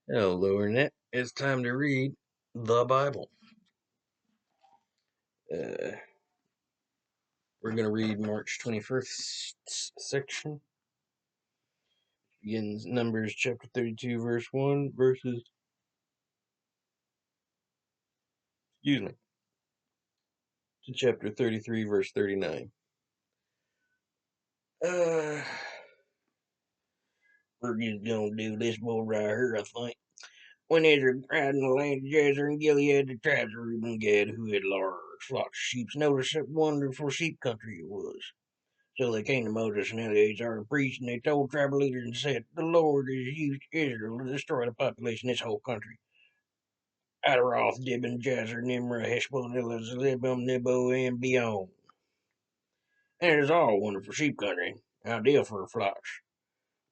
Hello, Internet. It's time to read the Bible. Uh, we're going to read March 21st section. Begins Numbers chapter 32, verse 1, to chapter 33, verse 39. Uh, we're just going to do this one right here, I think. When Israel cried in the land of Jazer and Gilead, the tribes of Reuben and Gad, who had large flocks of sheep, noticed what wonderful sheep country it was. So they came to Moses and Eleazar the priest, and they told tribal leaders and said, "The Lord has used Israel to destroy the population of this whole country. Adaroth, Dibon, Jazer, Nimrah, Heshbon, Elazabam, Nebo, and beyond. And it is all wonderful sheep country, ideal for flocks.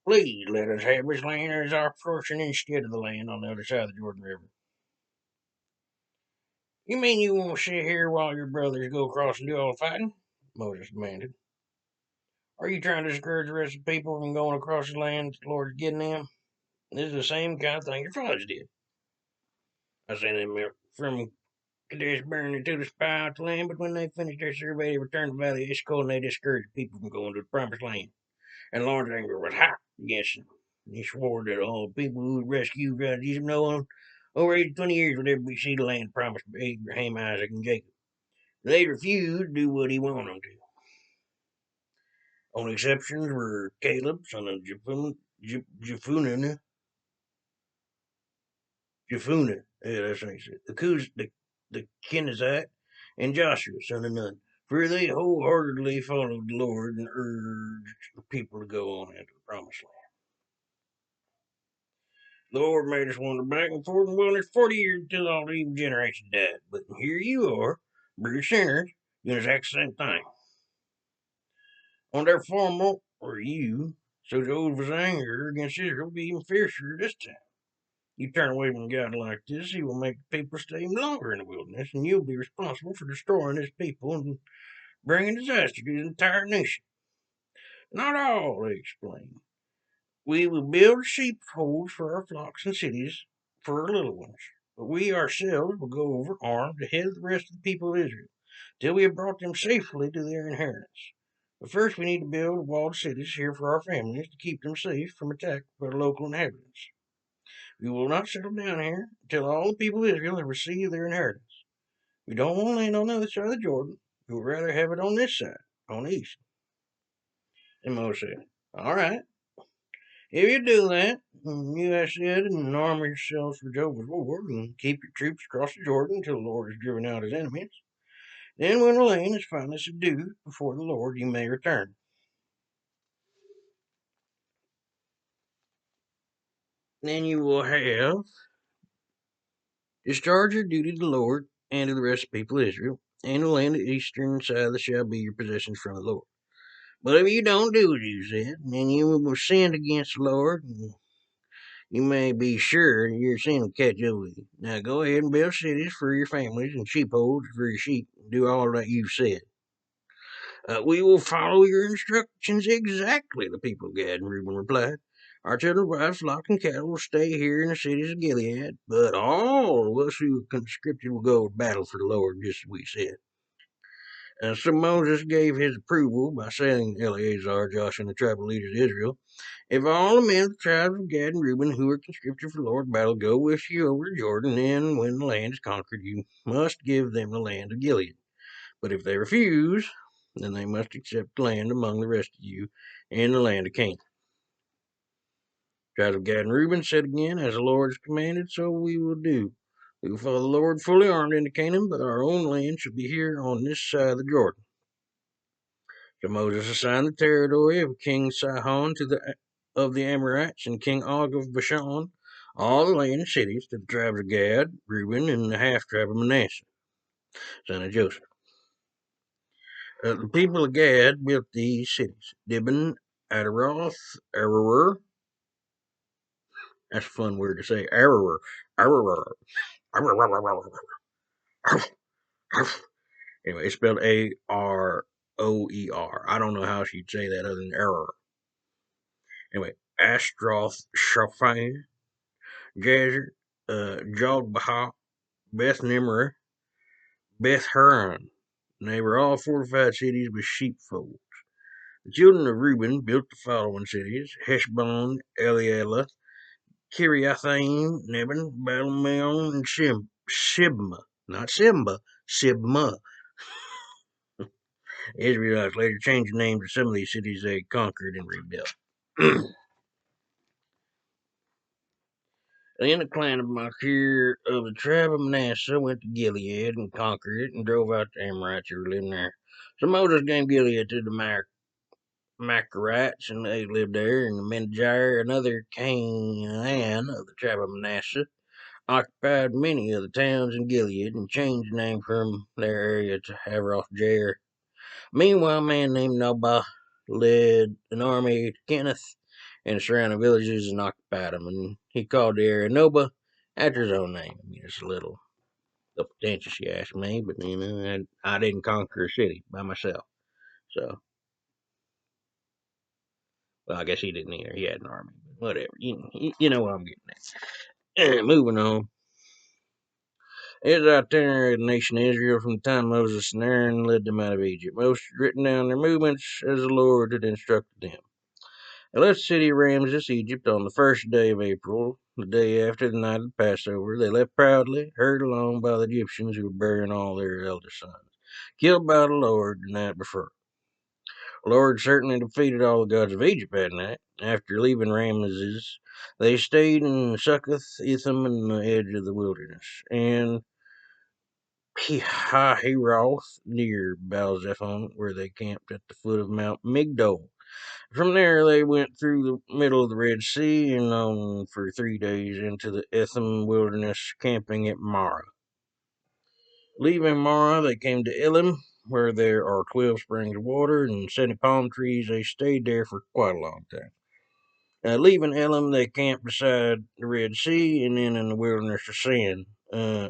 Please let us have this land as our portion instead of the land on the other side of the Jordan River." "You mean you won't sit here while your brothers go across and do all the fighting?" Moses demanded. "Are you trying to discourage the rest of the people from going across the land the Lord is getting them? This is the same kind of thing your fathers did. I sent them from Kadesh Barnea to the spy out the land, but when they finished their survey, they returned to the valley of Eshcol and they discouraged the people from going to the promised land. And the Lord's anger was hot against them. And he swore that all the people who would rescue out of Egypt, no one over age 20 years would ever see the land promised by Abraham, Isaac, and Jacob. They refused to do what he wanted them to. Only exceptions were Caleb, son of Jephunneh, yeah, that's what he said. The Kenizzite, and Joshua, son of Nun. For they wholeheartedly followed the Lord and urged the people to go on into the promised land. The Lord made us wander back and forth in the wilderness 40 years until all the evil generation died. But here you are, brute sinners, doing the exact same thing. On their former, or you, so Jehovah's anger against Israel will be even fiercer this time. You turn away from God like this, He will make the people stay longer in the wilderness, and you'll be responsible for destroying His people and bringing disaster to the entire nation. Not all, they explained. We will build sheepfolds for our flocks and cities for our little ones, but we ourselves will go over armed ahead of the rest of the people of Israel, till we have brought them safely to their inheritance. But first we need to build walled cities here for our families to keep them safe from attack by the local inhabitants. We will not settle down here until all the people of Israel have received their inheritance. We don't want land on the other side of the Jordan. We would rather have it on this side, on the east." And Moses said, "All right, if you do that, you have said, and arm yourselves for Jehovah's Lord, and keep your troops across the Jordan until the Lord has driven out his enemies. Then, when the land is finally subdued before the Lord, you may return. Then you will have discharged your duty to the Lord and to the rest of the people of Israel, and the land of the eastern side shall be your possessions from the Lord. But if you don't do as you said, then you will sin against the Lord, and you may be sure your sin will catch up with you. Now go ahead and build cities for your families and sheepfolds for your sheep. Do all that you've said. We will follow your instructions exactly," the people of Gad and Reuben replied. "Our children, wives, flock, and cattle will stay here in the cities of Gilead, but all of us who are conscripted will go to battle for the Lord, just as we said." So Moses gave his approval by saying to Eleazar, Joshua, and the tribal leaders of Israel, "If all the men of the tribes of Gad and Reuben who are conscripted for the Lord's battle go with you over the Jordan, then when the land is conquered, you must give them the land of Gilead. But if they refuse, then they must accept land among the rest of you in the land of Canaan." Tribes of Gad and Reuben said again, "As the Lord has commanded, so we will do. We will follow the Lord fully armed into Canaan, but our own land shall be here on this side of the Jordan." So Moses assigned the territory of King Sihon of the Amorites and King Og of Bashan, all the land and cities, to the tribes of Gad, Reuben, and the half tribe of Manasseh, son of Joseph. The people of Gad built these cities: Dibon, Adaroth, Aroer. That's a fun word to say. Aroer. Aroer. Anyway, it's spelled Aroer. I don't know how she'd say that other than error. Anyway, Ashtroth, Shaphan, Jazer, Jogbaha, Beth Nimrah, Beth Horon. They were all fortified cities with sheepfolds. The children of Reuben built the following cities: Heshbon, Eliela, Kiriathaim, Nebin, Baal-meon, and Sibma. Not Simba, Sibma. The Israelites later changed the names of some of these cities they had conquered and rebuilt. Then the clan of Machir of the tribe of Manasseh went to Gilead and conquered it and drove out the Amorites who were living there. So Moses gave Gilead to the Machirites, and they lived there. And the Menjir, another Canaan of the tribe of Manasseh, occupied many of the towns in Gilead and changed the name from their area to Haroth Jair. Meanwhile, a man named Nobah led an army to Kenneth and the surrounding villages and occupied them. And he called the area Nobah after his own name. I mean, it's a little pretentious, you ask me, but I didn't conquer a city by myself. So, well, I guess he didn't either. He had an army, but whatever. You know what I'm getting at. Moving on. Israel itinerary of the nation of Israel from the time Moses and Aaron led them out of Egypt. Moses written down their movements as the Lord had instructed them. They left the city of Ramses, Egypt, on the first day of April, the day after the night of the Passover. They left proudly, hurried along by the Egyptians who were burying all their elder sons, killed by the Lord the night before. The Lord certainly defeated all the gods of Egypt that night. After leaving Ramses, they stayed in Succoth, Etham, and the edge of the wilderness, and Pihahiroth near Baal-zephon, where they camped at the foot of Mount Migdol. From there, they went through the middle of the Red Sea and on for 3 days into the Etham wilderness, camping at Marah. Leaving Marah, they came to Elim, where there are 12 springs of water and 70 palm trees. They stayed there for quite a long time. Leaving Elim, they camped beside the Red Sea and then in the wilderness of Sin, Sihn.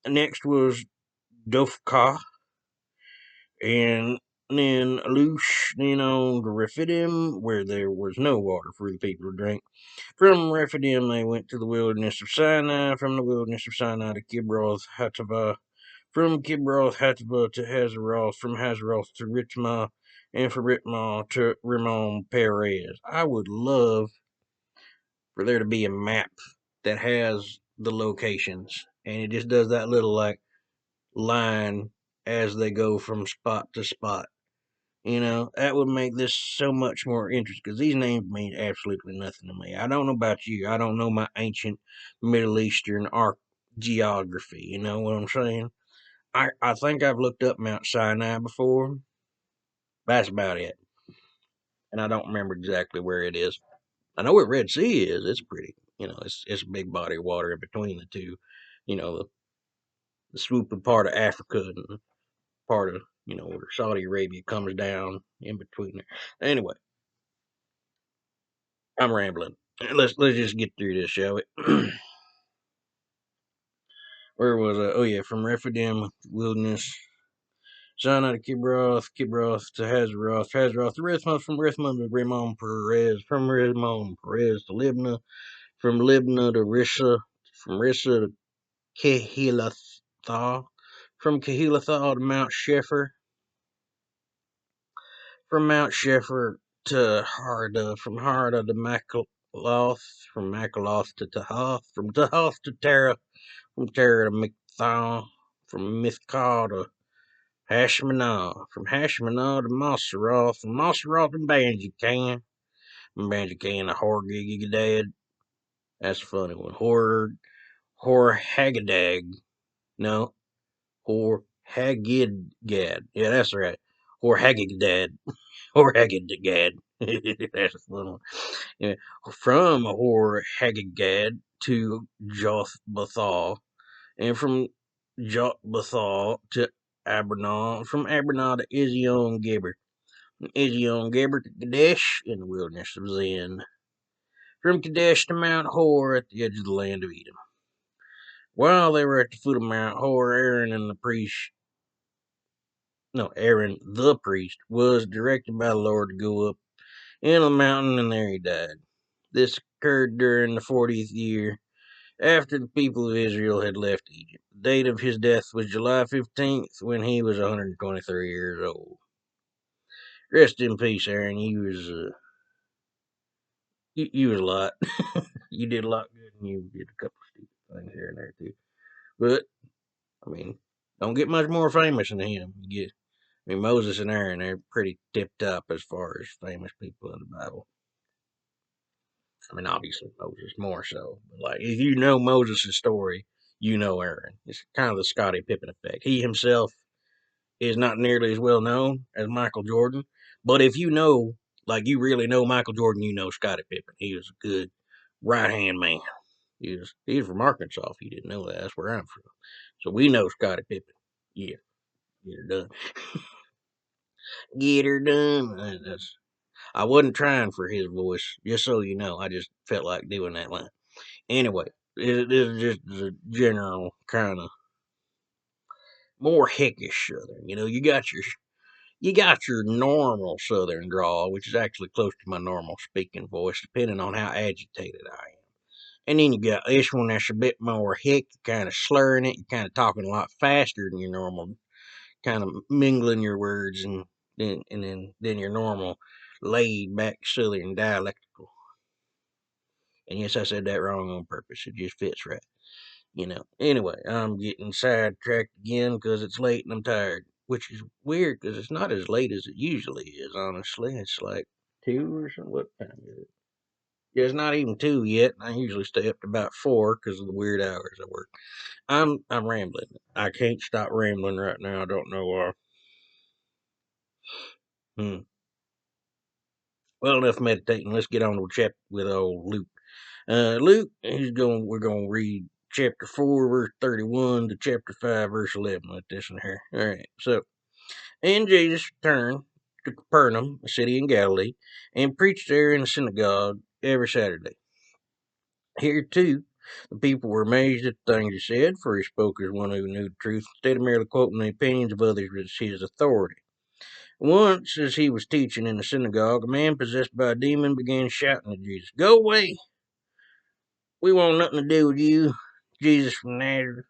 Next was Dophkah, and then Alush, then on to Rephidim, where there was no water for the people to drink. From Rephidim, they went to the wilderness of Sinai, from the wilderness of Sinai to Kibroth Hattaavah, from Kibroth Hattaavah to Hazeroth, from Hazeroth to Ritmah, and from Ritmah to Rimmon Perez. I would love for there to be a map that has the locations, and it just does that little like line as they go from spot to spot. That would make this so much more interesting because these names mean absolutely nothing to me. I don't know about you. I don't know my ancient Middle Eastern geography. You know what I'm saying? I think I've looked up Mount Sinai before. That's about it. And I don't remember exactly where it is. I know where Red Sea is. It's pretty. It's a big body of water in between the two. The swooping part of Africa and part of, where Saudi Arabia comes down in between there. Anyway, I'm rambling. Let's just get through this, shall we? Where was I? Oh yeah, from Rephidim wilderness, Sinai to Kibroth to Hazeroth to Rithmah, from Rithmah to Rimmon Perez, from Rimmon Perez to Libnah, from Libnah to Rissa, from Rissa to Kehelathah, from Kehelathah to Mount Shephar, from Mount Shephar to Harda, from Harda to Makaloth, from Makaloth to Tahath, from Tahath to Terah, from Terah to Mithal, from Mithkal to Hashmanah, from Hashmanah to Moseroth, from Moseroth to Banjican, from Banjican to Horgigadad. That's a funny one. Hagadag. No, Horhagidgad. Yeah, that's right. Horhagidgad. Horhagidgad. That's a fun one. Yeah. From Horhagidgad to Jothbathal, and from Jotbathal to Abernah, from Abernah to Izion Geber, from Izion Geber to Kadesh in the wilderness of Zin, from Kadesh to Mount Hor at the edge of the land of Edom. While they were at the foot of Mount Hor, Aaron the priest was directed by the Lord to go up in the mountain, and there he died. This occurred during the 40th year after the people of Israel had left Egypt. The date of his death was July 15th when he was 123 years old. Rest in peace, Aaron. You was a lot. You did a lot good, and you did a couple stupid things here and there too. But I mean, don't get much more famous than him. Moses and Aaron, they're pretty tip top as far as famous people in the Bible. I mean, obviously Moses more so. But like, if you know Moses' story, you know Aaron. It's kind of the Scottie Pippen effect. He himself is not nearly as well known as Michael Jordan, but if you know, like, you really know Michael Jordan, you know Scottie Pippen. He was a good right hand man. He's from Arkansas. If you didn't know that, that's where I'm from. So we know Scottie Pippen. Yeah, get her done. Get her done. I wasn't trying for his voice, just so you know. I just felt like doing that line. Anyway, this is just a general kind of more hickish Southern. You got your normal Southern drawl, which is actually close to my normal speaking voice, depending on how agitated I am. And then you got this one that's a bit more hick, kind of slurring it, you're kind of talking a lot faster than your normal, kind of mingling your words, and then your normal laid back Southern dialectical. And yes, I said that wrong on purpose. It just fits right. Anyway, I'm getting sidetracked again because it's late and I'm tired, which is weird because it's not as late as it usually is, honestly. It's like 2 or something. What time is it? Yeah, it's not even 2 yet. I usually stay up to about 4 because of the weird hours I work. I'm rambling. I can't stop rambling right now. I don't know why. Hmm. Well, enough meditating. Let's get on to chat with old Luke. Luke, we're going to read chapter 4, verse 31 to chapter 5, verse 11. Let this in here. All right. So, and Jesus returned to Capernaum, a city in Galilee, and preached there in the synagogue every Saturday. Here, too, the people were amazed at the things he said, for he spoke as one who knew the truth, instead of merely quoting the opinions of others with his authority. Once, as he was teaching in the synagogue, a man possessed by a demon began shouting at Jesus, "Go away! We want nothing to do with you, Jesus from Nazareth.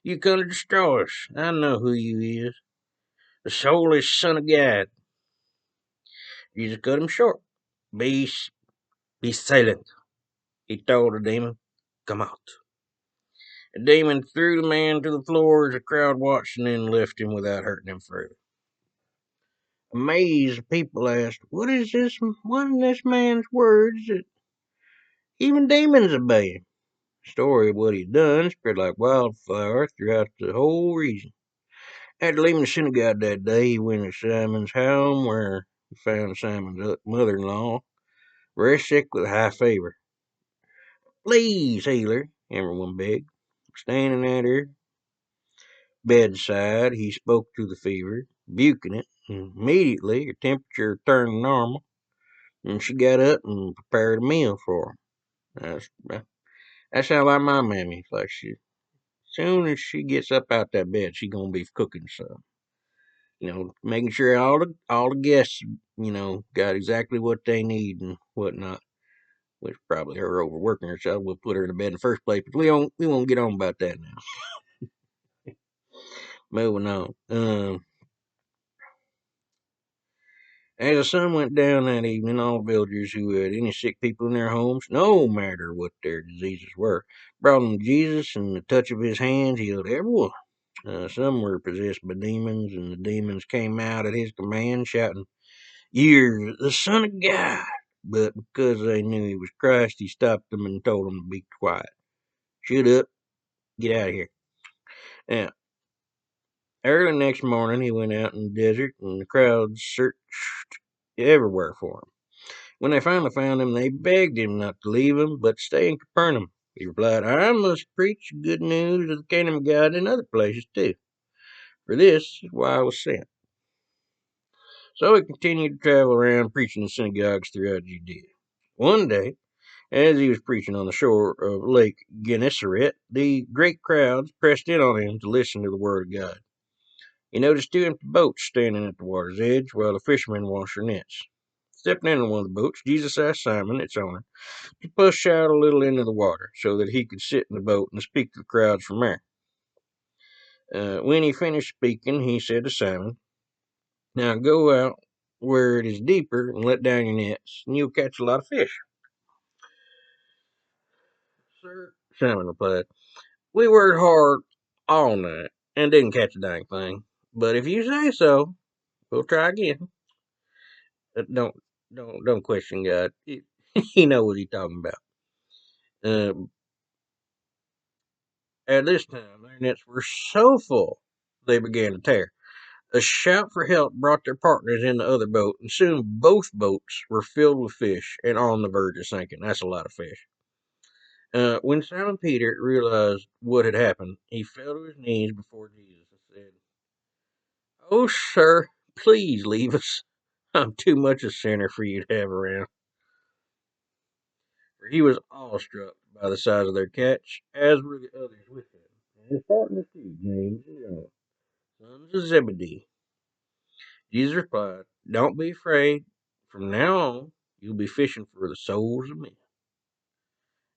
You come to destroy us. I know who you is, the soulless Son of God." Jesus cut him short. Be, be silent, he told the demon. Come out. The demon threw the man to the floor as the crowd watched and then left him without hurting him further. Amazed, the people asked, What in this man's words that even demons obey him? The story of what he'd done spread like wildfire throughout the whole region. After leaving the synagogue that day, he went to Simon's home, where he found Simon's mother-in-law very sick with a high fever. "Please, healer," everyone begged. Standing at her bedside, he spoke to the fever, rebuking it, and immediately her temperature turned normal, and she got up and prepared a meal for him. That's how like my mammy. Like, soon as she gets up out that bed, she gonna be cooking something. Making sure all the guests, got exactly what they need and whatnot. Which probably her overworking herself will put her in bed in the first place. But we won't get on about that now. Moving on. As the sun went down that evening, all villagers who had any sick people in their homes, no matter what their diseases were, brought them to Jesus, and the touch of his hands healed everyone. Some were possessed by demons, and the demons came out at his command, shouting, "You're the Son of God." But because they knew he was Christ, he stopped them and told them to be quiet. "Shut up. Get out of here." Now, early next morning, he went out in the desert, and the crowds searched everywhere for him. When they finally found him, they begged him not to leave them, but stay in Capernaum. He replied, "I must preach good news of the kingdom of God in other places too, for this is why I was sent." So he continued to travel around preaching in synagogues throughout Judea. One day, as he was preaching on the shore of Lake Gennesaret, the great crowds pressed in on him to listen to the word of God. He noticed two empty boats standing at the water's edge while the fishermen washed their nets. Stepping into one of the boats, Jesus asked Simon, its owner, to push out a little into the water so that he could sit in the boat and speak to the crowds from there. When he finished speaking, he said to Simon, "Now go out where it is deeper and let down your nets, and you'll catch a lot of fish." "Sir," Simon replied, "we worked hard all night and didn't catch a dang thing. But if you say so, we'll try again." Don't don't question God. He knows what he's talking about. Uh, at this time, their nets were so full they began to tear. A shout for help brought their partners in the other boat, and soon both boats were filled with fish and on the verge of sinking. That's a lot of fish. When Simon Peter realized what had happened, he fell to his knees before Jesus and said, "Oh, sir, please leave us. I'm too much a sinner for you to have around." For he was awestruck by the size of their catch, as were the others with him, and his partners too, James and John, sons of Zebedee. Jesus replied, "Don't be afraid. From now on, you'll be fishing for the souls of men."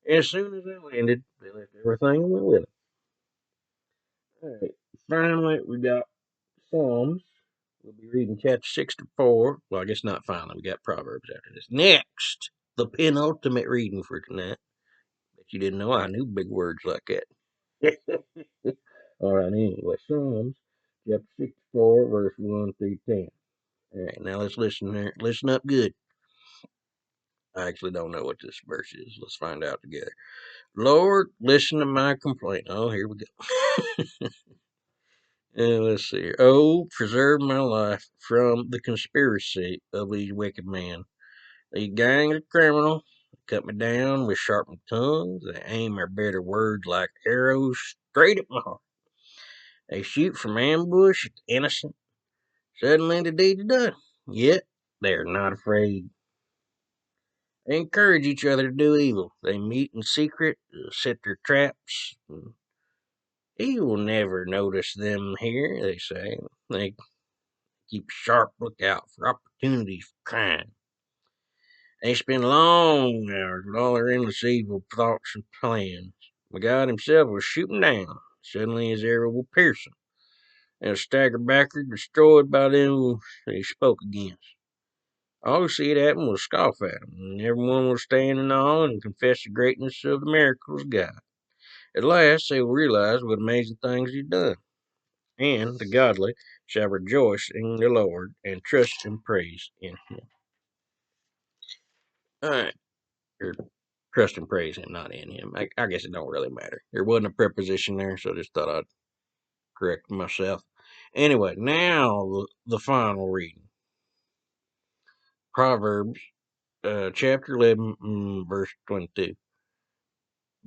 As soon as they landed, they left everything and went with it. All right. Finally, we got Psalms. We'll be reading chapter 64. Well, I guess not finally. We got Proverbs after this. Next, the penultimate reading for tonight. Bet you didn't know I knew big words like that. All right, anyway, Psalms chapter 64, verse 1 through 10. All right, now let's listen there. Listen up good. I actually don't know what this verse is. Let's find out together. "Lord, listen to my complaint." Oh, here we go. Let's see. "Oh, preserve my life from the conspiracy of these wicked men. These gangs of criminals cut me down with sharpened tongues. They aim their bitter words like arrows straight at my heart. They shoot from ambush at the innocent. Suddenly the deed is done. Yet they are not afraid. They encourage each other to do evil. They meet in secret, set their traps. He will never notice them here, they say. They keep sharp lookout for opportunities for crime. They spend long hours with all their endless evil thoughts and plans. My God himself will shoot them down. Suddenly his arrow will pierce them. They'll stagger backward, destroyed by them he spoke against. All who see it happen will scoff at him, and everyone will stand in awe and confess the greatness of the miracles of God. At last they will realize what amazing things he's done, and the godly shall rejoice in the Lord and trust and praise in him." All right, or trust and praise him, not in him. I guess it don't really matter. There wasn't a preposition there, so I just thought I'd correct myself. Anyway, now the final reading. Proverbs chapter 11, verse 22.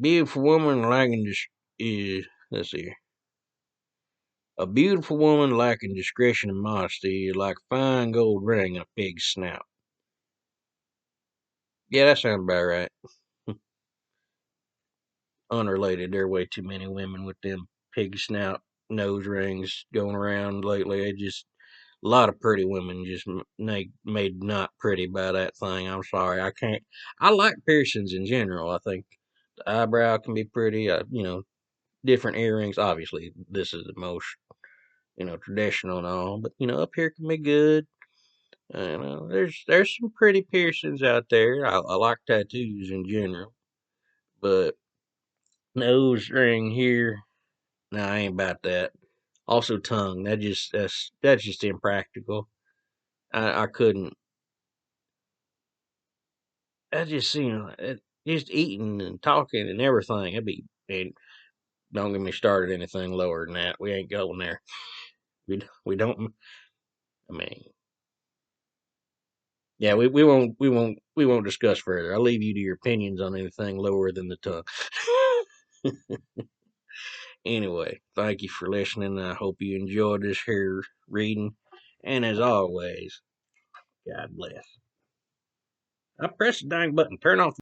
Beautiful woman lacking is, let's see, a beautiful woman lacking discretion and modesty is like a fine gold ring in a pig's snout. Yeah, that sounds about right. Unrelated, there are way too many women with them pig snout nose rings going around lately. It just a lot of pretty women just made not pretty by that thing. I'm sorry, I can't. I like piercings in general. I think the eyebrow can be pretty. Different earrings. Obviously, this is the most traditional and all, but up here can be good. There's some pretty piercings out there. I like tattoos in general, but nose ring here, no, I ain't about that. Also, tongue. That's just impractical. I couldn't. I just just eating and talking and everything. And don't get me started anything lower than that. We ain't going there. We don't. I mean, yeah, we won't discuss further. I'll leave you to your opinions on anything lower than the tongue. Anyway, thank you for listening. I hope you enjoyed this here reading. And as always, God bless. I pressed the dang button. Turn off